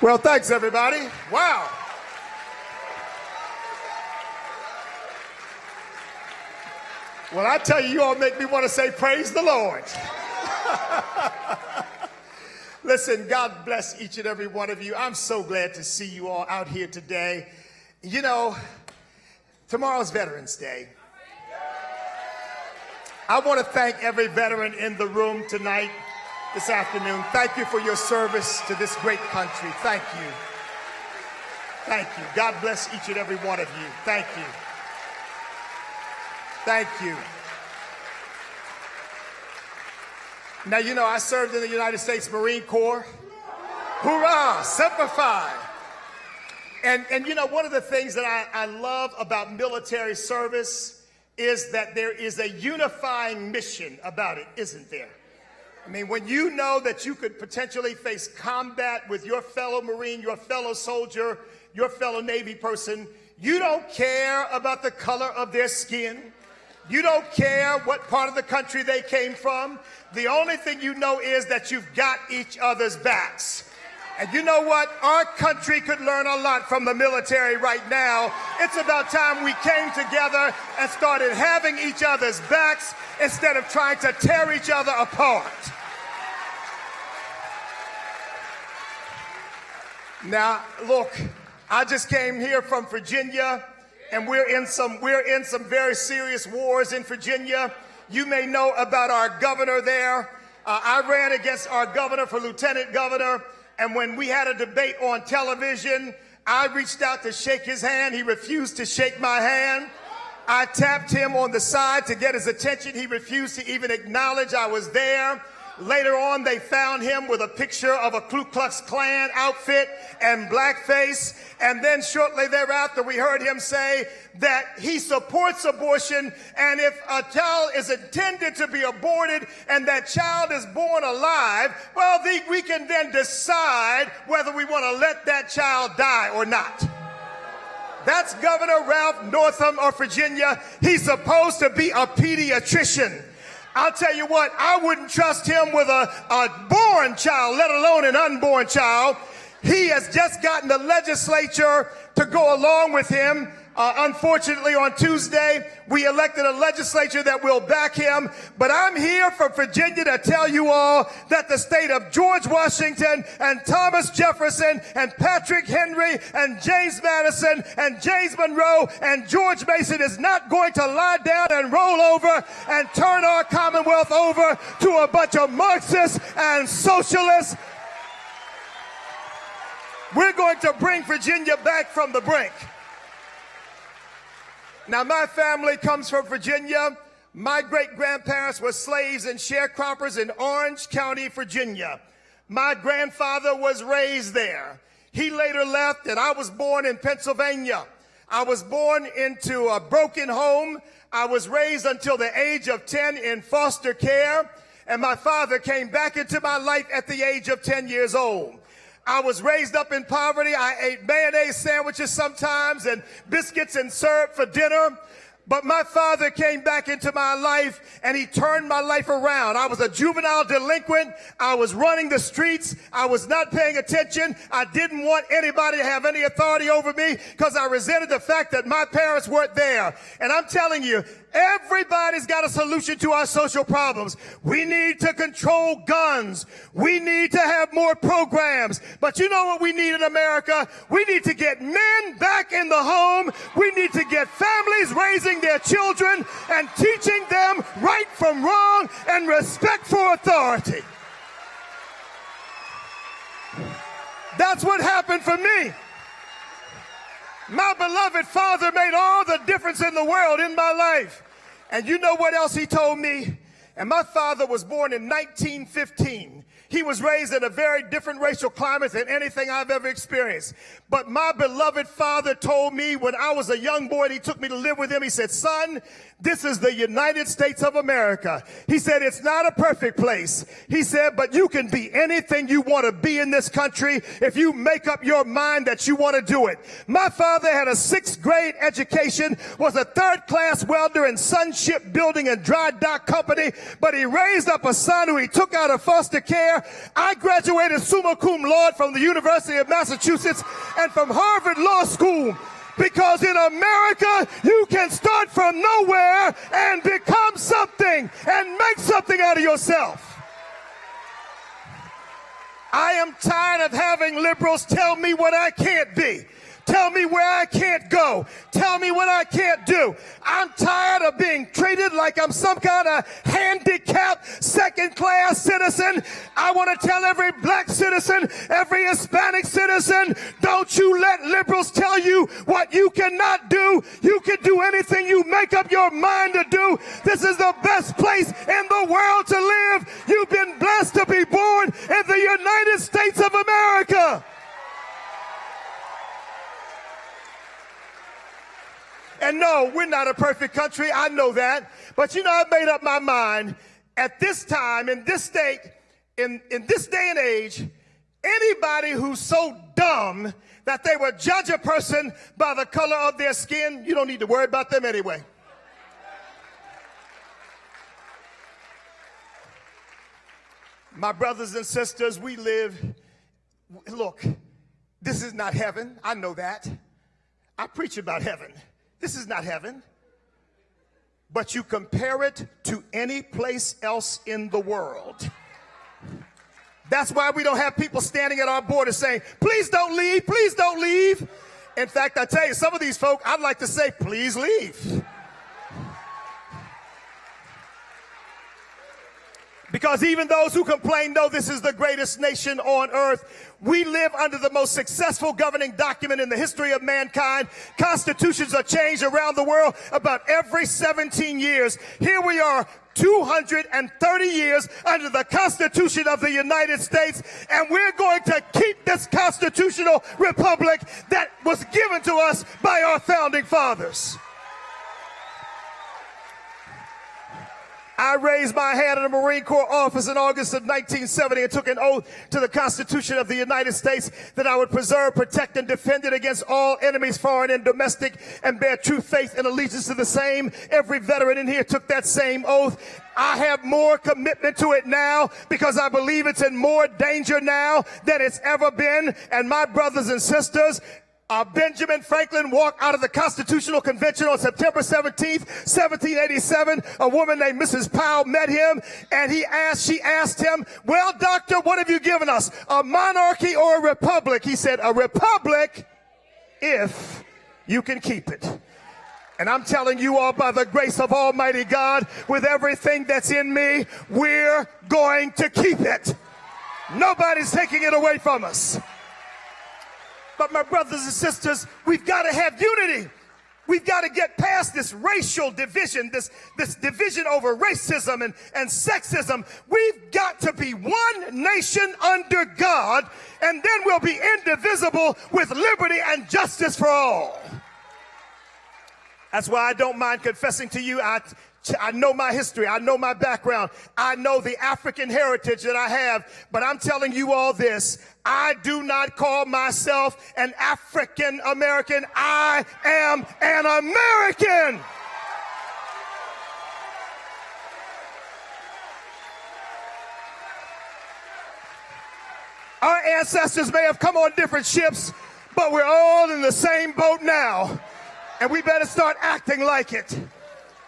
Well, thanks, everybody. Wow. Well, I tell you, you all make me want to say, praise the Lord. Listen, God bless each and every one of you. I'm so glad to see you all out here today. You know, tomorrow's Veterans Day. I want to thank every veteran in the room tonight, this afternoon. Thank you for your service to this great country. Thank you. Thank you. God bless each and every one of you. Thank you. Thank you. Now, you know, I served in the United States Marine Corps. Hoorah, Semper Fi. And you know, one of the things that I love about military service is that there is a unifying mission about it, isn't there? I mean, when you know that you could potentially face combat with your fellow Marine, your fellow soldier, your fellow Navy person, you don't care about the color of their skin. You don't care what part of the country they came from. The only thing you know is that you've got each other's backs. And you know what? Our country could learn a lot from the military right now. It's about time we came together and started having each other's backs instead of trying to tear each other apart. Now, look, I just came here from Virginia, and we're in some very serious wars in Virginia. You may know about our governor there. I ran against our governor for lieutenant governor, and when we had a debate on television, I reached out to shake his hand. He refused to shake my hand. I tapped him on the side to get his attention. He refused to even acknowledge I was there. Later on, they found him with a picture of a Ku Klux Klan outfit and blackface. And then shortly thereafter, we heard him say that he supports abortion. And if a child is intended to be aborted and that child is born alive, well, we can then decide whether we want to let that child die or not. That's Governor Ralph Northam of Virginia. He's supposed to be a pediatrician. I'll tell you what, I wouldn't trust him with a born child, let alone an unborn child. He has just gotten the legislature to go along with him. Unfortunately, on Tuesday, we elected a legislature that will back him. But I'm here from Virginia to tell you all that the state of George Washington and Thomas Jefferson and Patrick Henry and James Madison and James Monroe and George Mason is not going to lie down and roll over and turn our Commonwealth over to a bunch of Marxists and socialists. We're going to bring Virginia back from the brink. Now, my family comes from Virginia. My great-grandparents were slaves and sharecroppers in Orange County, Virginia. My grandfather was raised there. He later left, and I was born in Pennsylvania. I was born into a broken home. I was raised until the age of 10 in foster care, and my father came back into my life at the age of 10 years old. I was raised up in poverty. I ate mayonnaise sandwiches sometimes and biscuits and syrup for dinner. But my father came back into my life and he turned my life around. I was a juvenile delinquent. I was running the streets. I was not paying attention. I didn't want anybody to have any authority over me because I resented the fact that my parents weren't there. And I'm telling you, everybody's got a solution to our social problems. We need to control guns. We need to have more programs. But you know what we need in America? We need to get men back in the home. We need to get families raising their children and teaching them right from wrong and respect for authority. That's what happened for me. My beloved father made all the difference in the world in my life. And you know what else he told me? And my father was born in 1915. He was raised in a very different racial climate than anything I've ever experienced. But my beloved father told me when I was a young boy and he took me to live with him, he said, son, This is the United States of America. He said, it's not a perfect place. He said, but you can be anything you want to be in this country if you make up your mind that you want to do it. My father had a 6th grade education, was a 3rd-class welder in Sunship Building and Dry Dock Company, but he raised up a son who he took out of foster care. I graduated summa cum laude from the University of Massachusetts and from Harvard Law School. Because in America, you can start from nowhere and become something and make something out of yourself. I am tired of having liberals tell me what I can't be. Tell me where I can't go. Tell me what I can't do. I'm tired of being treated like I'm some kind of handicapped 2nd-class citizen. I want to tell every black citizen, every Hispanic citizen, don't you let liberals tell you what you cannot do. You can do anything you make up your mind to do. This is the best place in the world to live. You've been blessed to be born in the United States of America. And no, we're not a perfect country. I know that. But you know, I've made up my mind at this time, in this state, in this day and age, anybody who's so dumb that they would judge a person by the color of their skin, you don't need to worry about them anyway. My brothers and sisters, look, this is not heaven. I know that. I preach about heaven. This is not heaven. But you compare it to any place else in the world. That's why we don't have people standing at our border saying, please don't leave, please don't leave. In fact, I tell you, some of these folk, I'd like to say, please leave. Because even those who complain know this is the greatest nation on earth. We live under the most successful governing document in the history of mankind. Constitutions are changed around the world about every 17 years. Here we are, 230 years under the Constitution of the United States, and we're going to keep this constitutional republic that was given to us by our founding fathers. I raised my hand in the Marine Corps office in August of 1970 and took an oath to the Constitution of the United States that I would preserve, protect, and defend it against all enemies, foreign and domestic, and bear true faith and allegiance to the same. Every veteran in here took that same oath. I have more commitment to it now because I believe it's in more danger now than it's ever been. And my brothers and sisters, Benjamin Franklin walked out of the Constitutional Convention on September 17th, 1787. A woman named Mrs. Powell met him, and she asked him, well, doctor, what have you given us, a monarchy or a republic? He said, a republic if you can keep it. And I'm telling you all, by the grace of Almighty God, with everything that's in me, we're going to keep it. Nobody's taking it away from us. But my brothers and sisters, we've got to have unity. We've got to get past this racial division, this division over racism and sexism. We've got to be one nation under God, and then we'll be indivisible with liberty and justice for all. That's why I don't mind confessing to you, I know my history. I know my background. I know the African heritage that I have. But I'm telling you all this. I do not call myself an African American. I am an American. Our ancestors may have come on different ships, but we're all in the same boat now. And we better start acting like it.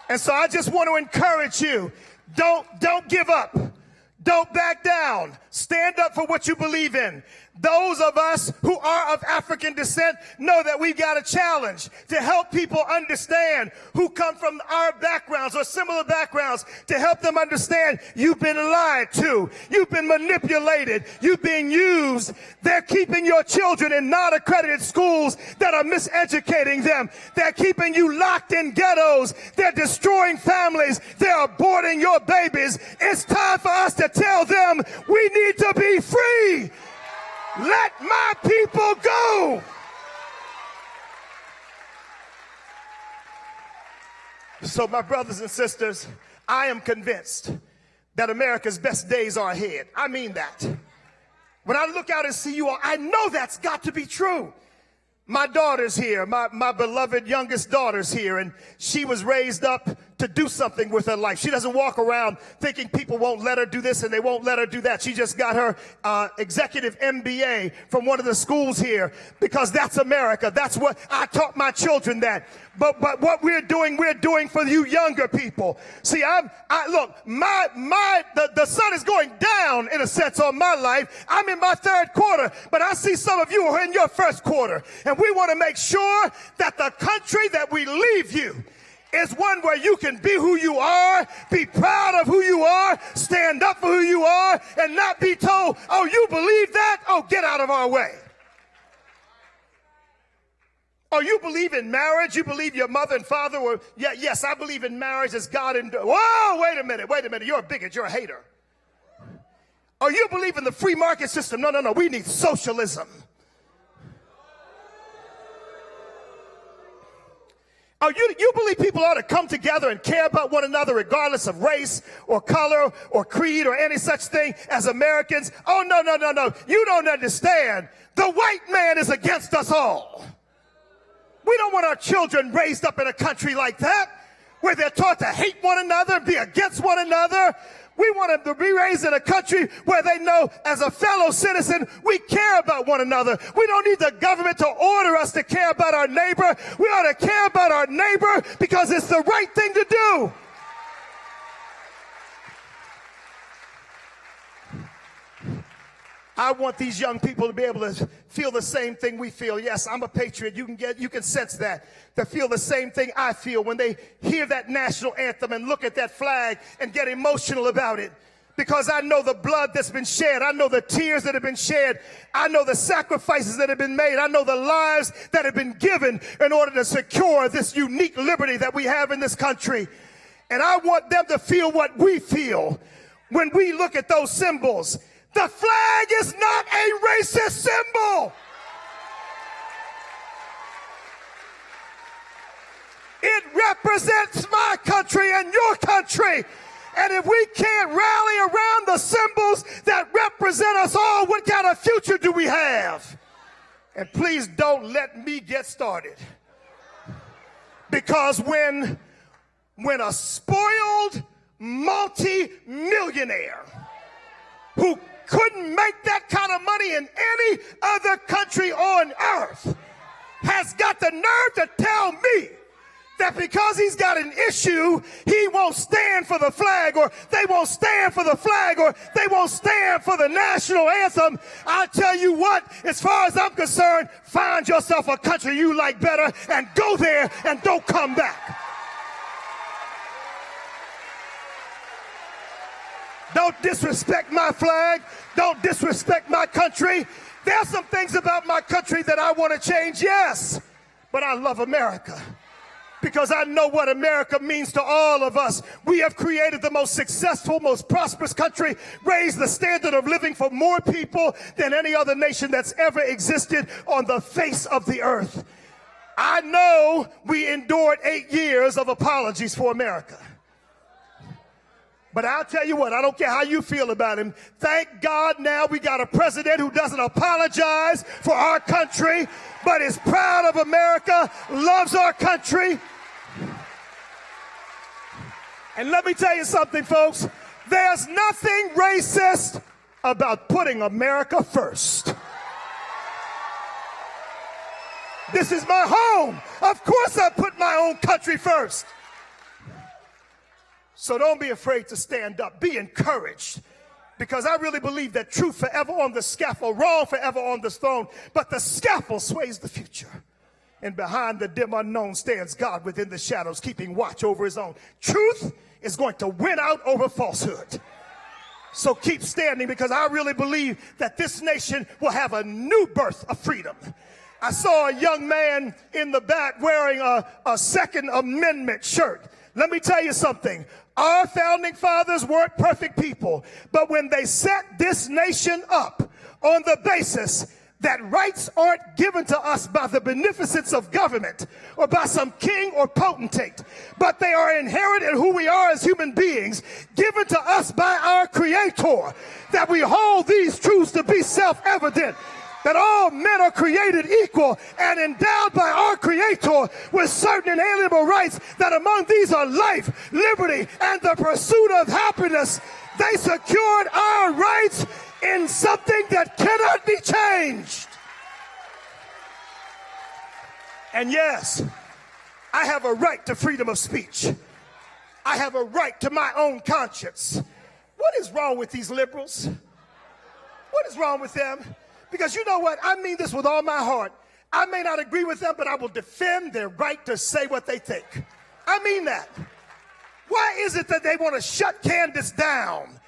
And so I just want to encourage you, don't give up. Don't back down. Stand up for what you believe in. Those of us who are of African descent know that we've got a challenge to help people understand who come from our backgrounds or similar backgrounds, to help them understand you've been lied to, you've been manipulated, you've been used. They're keeping your children in non-accredited schools that are miseducating them. They're keeping you locked in ghettos. They're destroying families. They're aborting your babies. It's time for us to tell them we need to be free. Let my people go. So my brothers and sisters, I am convinced that America's best days are ahead. I mean that. When I look out and see you all, I know that's got to be true. My daughter's here, my beloved youngest daughter's here, and she was raised up to do something with her life. She doesn't walk around thinking people won't let her do this and they won't let her do that. She just got her executive MBA from one of the schools here, because that's America. That's what I taught my children that. But what we're doing for you younger people. See, look, the sun is going down in a sense on my life. I'm in my third quarter, but I see some of you who are in your first quarter. And we want to make sure that the country that we leave you is one where you can be who you are, be proud of who you are, stand up for who you are, and not be told, oh, you believe that? Oh, get out of our way. Oh, you believe in marriage? You believe your mother and father were, yes, I believe in marriage as God. Whoa, wait a minute. You're a bigot. You're a hater. Oh, you believe in the free market system? No. We need socialism. Oh, you believe people ought to come together and care about one another regardless of race or color or creed or any such thing as Americans? Oh, no. You don't understand. The white man is against us all. We don't want our children raised up in a country like that, where they're taught to hate one another, be against one another. We want them to be raised in a country where they know, as a fellow citizen, we care about one another. We don't need the government to order us to care about our neighbor. We ought to care about our neighbor because it's the right thing to do. I want these young people to be able to feel the same thing we feel. Yes, I'm a patriot. You can sense that. To feel the same thing I feel when they hear that national anthem and look at that flag and get emotional about it. Because I know the blood that's been shed. I know the tears that have been shed. I know the sacrifices that have been made. I know the lives that have been given in order to secure this unique liberty that we have in this country. And I want them to feel what we feel when we look at those symbols. The flag is not a racist symbol. It represents my country and your country. And if we can't rally around the symbols that represent us all, what kind of future do we have? And please don't let me get started. Because when a spoiled multi-millionaire who couldn't make that kind of money in any other country on earth has got the nerve to tell me that because he's got an issue, he won't stand for the flag, or they won't stand for the flag, or they won't stand for the national anthem. I'll tell you what, as far as I'm concerned, find yourself a country you like better and go there and don't come back. Don't disrespect my flag. Don't disrespect my country. There's some things about my country that I want to change, yes, but I love America because I know what America means to all of us. We have created the most successful, most prosperous country, raised the standard of living for more people than any other nation that's ever existed on the face of the earth. I know we endured 8 years of apologies for America. But I'll tell you what, I don't care how you feel about him. Thank God now we got a president who doesn't apologize for our country, but is proud of America, loves our country. And let me tell you something, folks. There's nothing racist about putting America first. This is my home. Of course I put my own country first. So don't be afraid to stand up. Be encouraged. Because I really believe that truth forever on the scaffold, wrong forever on the throne. But the scaffold sways the future. And behind the dim unknown stands God within the shadows, keeping watch over his own. Truth is going to win out over falsehood. So keep standing, because I really believe that this nation will have a new birth of freedom. I saw a young man in the back wearing a Second Amendment shirt. Let me tell you something. Our founding fathers weren't perfect people, but when they set this nation up on the basis that rights aren't given to us by the beneficence of government or by some king or potentate, but they are inherent in who we are as human beings, given to us by our Creator, that we hold these truths to be self-evident, that all men are created equal and endowed by our Creator with certain inalienable rights, that among these are life, liberty, and the pursuit of happiness. They secured our rights in something that cannot be changed. And yes, I have a right to freedom of speech. I have a right to my own conscience. What is wrong with these liberals? What is wrong with them? Because you know what? I mean this with all my heart. I may not agree with them, but I will defend their right to say what they think. I mean that. Why is it that they want to shut Candace down?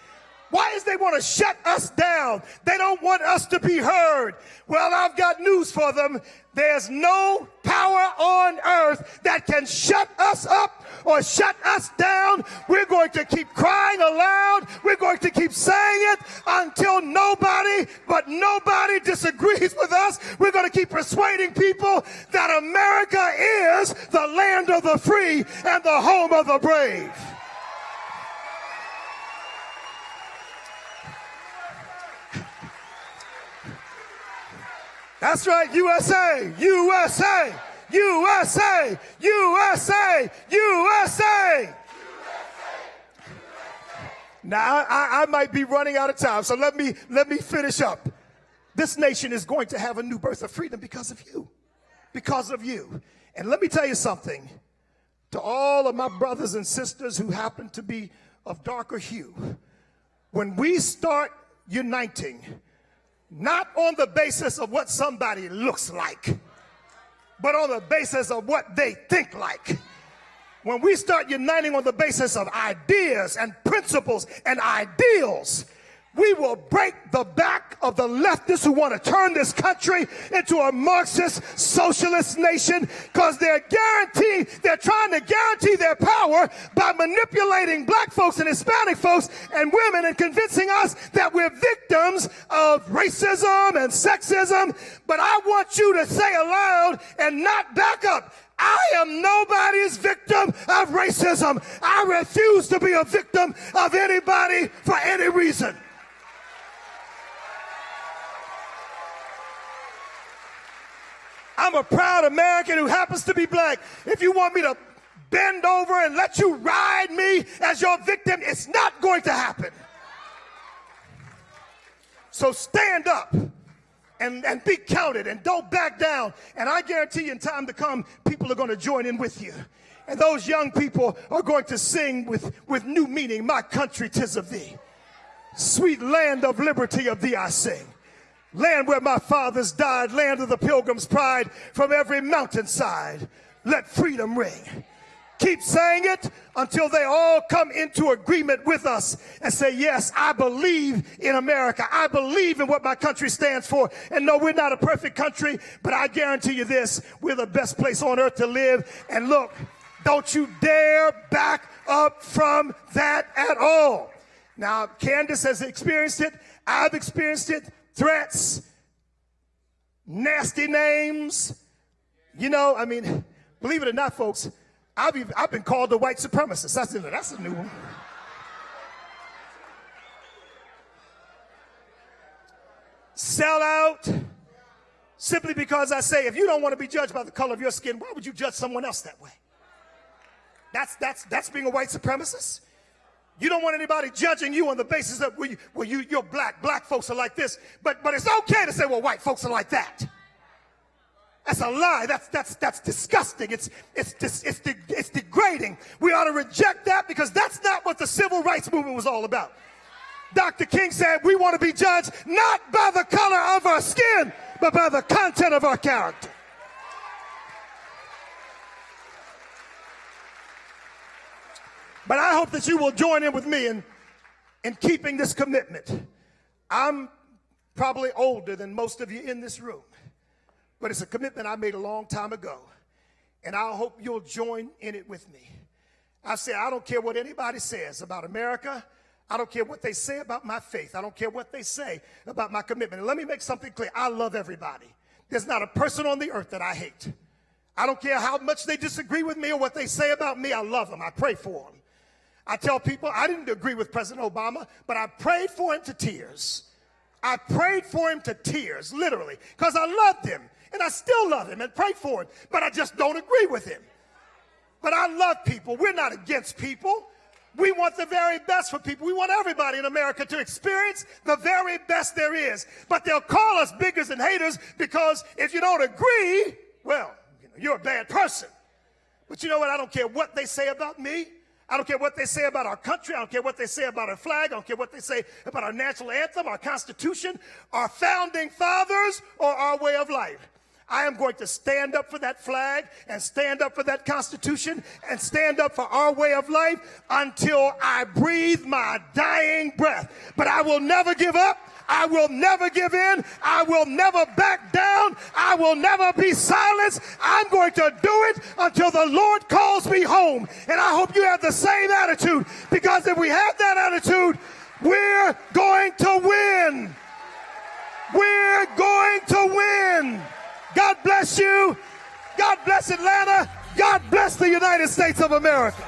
Why is they want to shut us down? They don't want us to be heard. Well, I've got news for them. There's no power on earth that can shut us up or shut us down. We're going to keep crying aloud. We're going to keep saying it until nobody disagrees with us. We're going to keep persuading people that America is the land of the free and the home of the brave. That's right, USA, USA, USA, USA, USA. Now, I might be running out of time, so let me finish up. This nation is going to have a new birth of freedom because of you. Because of you. And let me tell you something. To all of my brothers and sisters who happen to be of darker hue, when we start uniting, not on the basis of what somebody looks like, but on the basis of what they think like. When we start uniting on the basis of ideas and principles and ideals, we will break the back of the leftists who want to turn this country into a Marxist socialist nation, because they're trying to guarantee their power by manipulating black folks and Hispanic folks and women and convincing us that we're victims of racism and sexism. But I want you to say aloud and not back up, I am nobody's victim of racism. I refuse to be a victim of anybody for any reason. I'm a proud American who happens to be black. If you want me to bend over and let you ride me as your victim, it's not going to happen. So stand up and be counted and don't back down. And I guarantee you in time to come, people are going to join in with you. And those young people are going to sing with new meaning, my country, 'tis of thee. Sweet land of liberty, of thee I sing. Land where my fathers died, land of the pilgrim's pride, from every mountainside, let freedom ring. Keep saying it until they all come into agreement with us and say, yes, I believe in America. I believe in what my country stands for. And no, we're not a perfect country, but I guarantee you this, we're the best place on earth to live. And look, don't you dare back up from that at all. Now, Candace has experienced it. I've experienced it. Threats, nasty names. You know, I mean, believe it or not, folks, I've been called a white supremacist. That's a new one. Sell out, simply because I say, if you don't want to be judged by the color of your skin, why would you judge someone else that way? That's being a white supremacist. You don't want anybody judging you on the basis of, you're black. Black folks are like this. But it's okay to say, well, white folks are like that. That's a lie. That's disgusting. It's degrading. We ought to reject that, because that's not what the civil rights movement was all about. Dr. King said we want to be judged not by the color of our skin, but by the content of our character. But I hope that you will join in with me in keeping this commitment. I'm probably older than most of you in this room, but it's a commitment I made a long time ago, and I hope you'll join in it with me. I say I don't care what anybody says about America. I don't care what they say about my faith. I don't care what they say about my commitment. And let me make something clear. I love everybody. There's not a person on the earth that I hate. I don't care how much they disagree with me or what they say about me. I love them. I pray for them. I tell people I didn't agree with President Obama, but I prayed for him to tears. I prayed for him to tears, literally, because I loved him, and I still love him and pray for him, but I just don't agree with him. But I love people. We're not against people. We want the very best for people. We want everybody in America to experience the very best there is. But they'll call us bigots and haters because if you don't agree, well, you're a bad person. But you know what? I don't care what they say about me. I don't care what they say about our country. I don't care what they say about our flag. I don't care what they say about our national anthem, our Constitution, our founding fathers, or our way of life. I am going to stand up for that flag and stand up for that Constitution and stand up for our way of life until I breathe my dying breath. But I will never give up. I will never give in. I will never back down. I will never be silenced. I'm going to do it until the Lord calls me home. And I hope you have the same attitude, because if we have that attitude, we're going to win. We're going to win. God bless you. God bless Atlanta. God bless the United States of America.